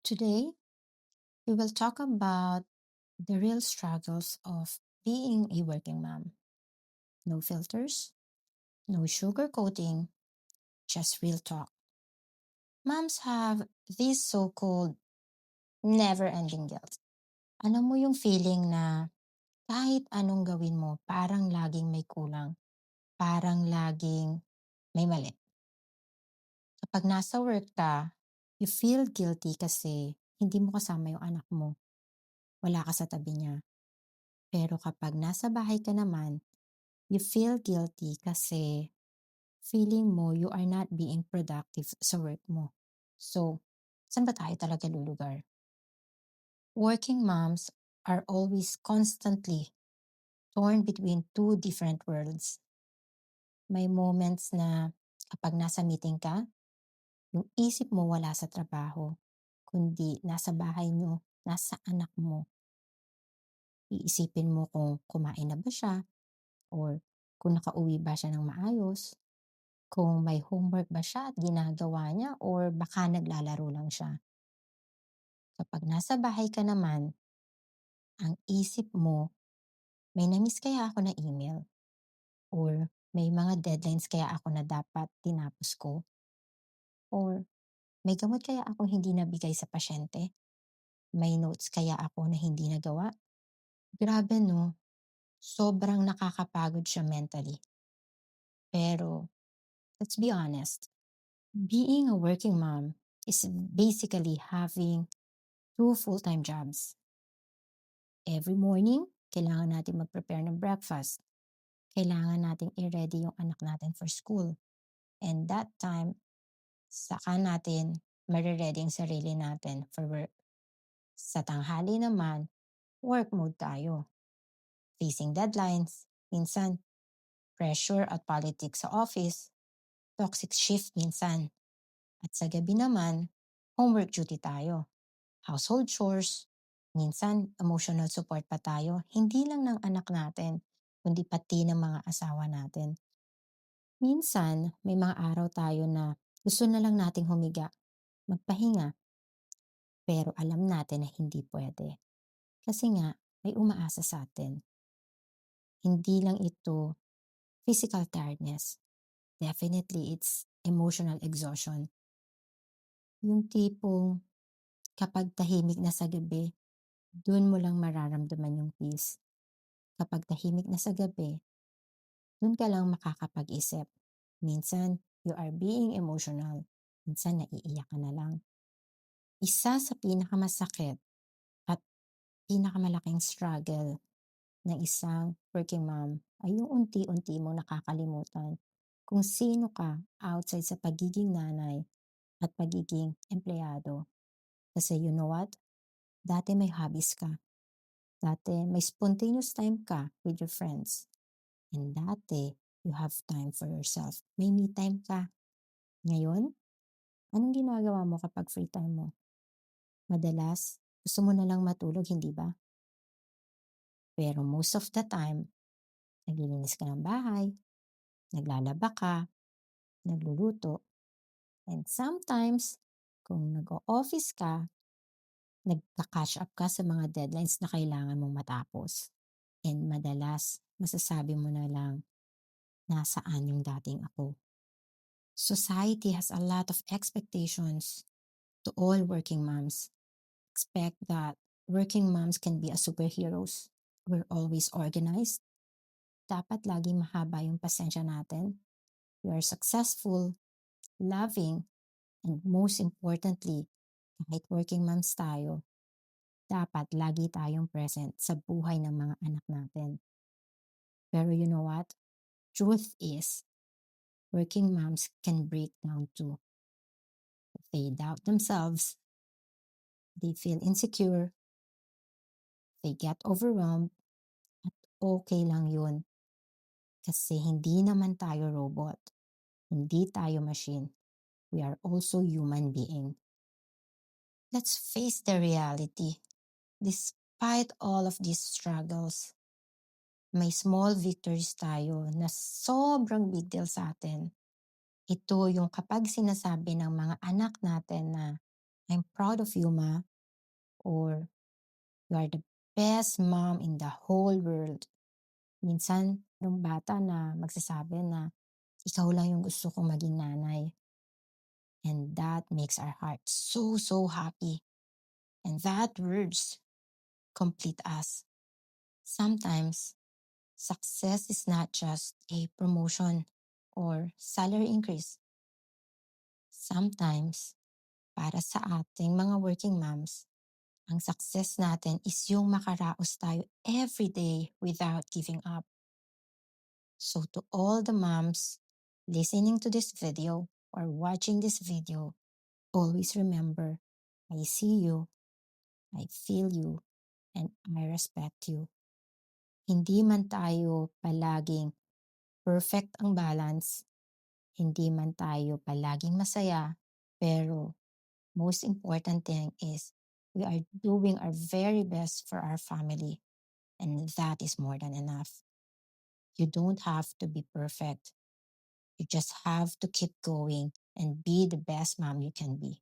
Today, we will talk about the real struggles of being a working mom. No filters, no sugarcoating, just real talk. Moms have this so called never ending guilt. Alam mo yung feeling na kahit anong gawin mo, parang laging may kulang, parang laging may mali. Kapag nasa work ka, you feel guilty kasi hindi mo kasama yung anak mo. Wala ka sa tabi niya. Pero kapag nasa bahay ka naman, you feel guilty kasi feeling mo you are not being productive sa work mo. So, saan ba tayo talaga lulugar? Working moms are always constantly torn between two different worlds. May moments na kapag nasa meeting ka, yung isip mo wala sa trabaho, kundi nasa bahay nyo, nasa anak mo. Iisipin mo kung kumain na ba siya or kung nakauwi ba siya ng maayos, kung may homework ba siya at ginagawa niya or baka naglalaro lang siya. Kapag nasa bahay ka naman, ang isip mo, may na-miss kaya ako na email? Or may mga deadlines kaya ako na dapat tinapos ko? Or may gamot kaya ako hindi nabigay sa pasyente? May notes kaya ako na hindi nagawa? Grabe no, sobrang nakakapagod siya mentally. Pero let's be honest, being a working mom is basically having two full-time jobs. Every morning, kailangan natin mag-prepare ng breakfast. Kailangan natin i-ready yung anak natin for school. And that time, saka natin mariready ang sarili natin for work. Sa tanghali naman, work mode tayo. Facing deadlines, minsan pressure at politics sa office, toxic shift minsan. At sa gabi naman, homework duty tayo. Household chores, minsan emotional support pa tayo, hindi lang ng anak natin, kundi pati ng mga asawa natin. Minsan, may mga araw tayo na gusto na lang nating humiga, magpahinga, pero alam natin na hindi pwede. Kasi nga, may umaasa sa atin. Hindi lang ito physical tiredness. Definitely, it's emotional exhaustion. Yung tipong kapag tahimik na sa gabi, dun mo lang mararamdaman yung peace. Kapag tahimik na sa gabi, dun ka lang makakapag-isip. Minsan, you are being emotional. Minsan, naiiyak ka na lang. Isa sa pinakamasakit at pinakamalaking struggle ng isang working mom ay yung unti-unti mo nakakalimutan kung sino ka outside sa pagiging nanay at pagiging empleyado. Kasi you know what? Dati may hobbies ka. Dati may spontaneous time ka with your friends. And dati, you have time for yourself. May me time ka. Ngayon, anong ginagawa mo kapag free time mo? Madalas, gusto mo na lang matulog, hindi ba? Pero most of the time, naglilinis ka ng bahay, naglalaba ka, nagluluto, and sometimes, kung nag-o-office ka, nagka-catch up ka sa mga deadlines na kailangan mong matapos. And madalas, masasabi mo na lang, nasaan yung dating ako? Society has a lot of expectations to all working moms. Expect that working moms can be a superheroes. We're always organized. Dapat laging mahaba yung pasensya natin. We are successful, loving, and most importantly, kahit working moms tayo, dapat lagi tayong present sa buhay ng mga anak natin. Pero you know what? Truth is, working moms can break down too. They doubt themselves, they feel insecure, they get overwhelmed, at okay lang yun. Kasi hindi naman tayo robot. Hindi tayo machine. We are also human being. Let's face the reality. Despite all of these struggles, may small victories tayo na sobrang big deal sa atin. Ito yung kapag sinasabi ng mga anak natin na I'm proud of you, ma, or you are the best mom in the whole world. Minsan, yung bata na magsasabi na ikaw lang yung gusto kong maging nanay. And that makes our heart so, so happy. And that words complete us. Sometimes, success is not just a promotion or salary increase. Sometimes, para sa ating mga working moms, ang success natin is yung makaraos tayo every day without giving up. So to all the moms listening to this video or watching this video, always remember, I see you, I feel you, and I respect you. Hindi man tayo palaging perfect ang balance, hindi man tayo palaging masaya, pero most important thing is we are doing our very best for our family, and that is more than enough. You don't have to be perfect. You just have to keep going and be the best mom you can be.